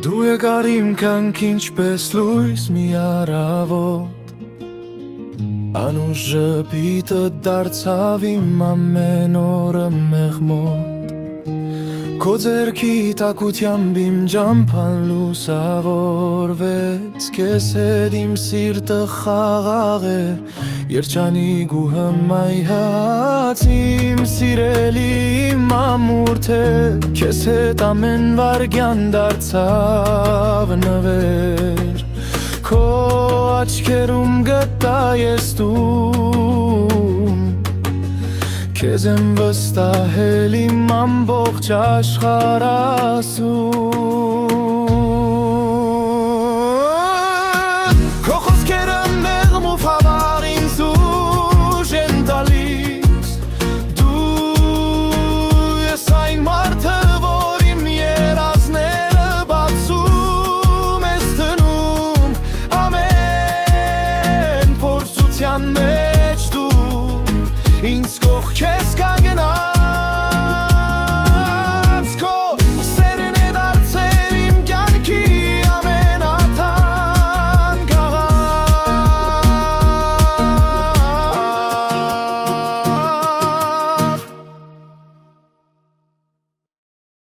Դու եկար իմ կյանք ինչպես լույս մի առավոտ, անուշ ժպիտը դարձավ իմ ամեն օրը մեղմոտ, քո ձեռքի տաքությամբ իմ ճամփան լուսավորվեց, քեզ հետ իմ սիրտը խաղաղ է, երջանիկ ու հմայած իմ սիրելի իմ ամուր թե, քեզ հետ ամեն վայրկյան դարձավ նվեր, քո աչքերում գտա ես տուն, քեզ եմ վստահել իմ ամբողջ աշխարհ ասում.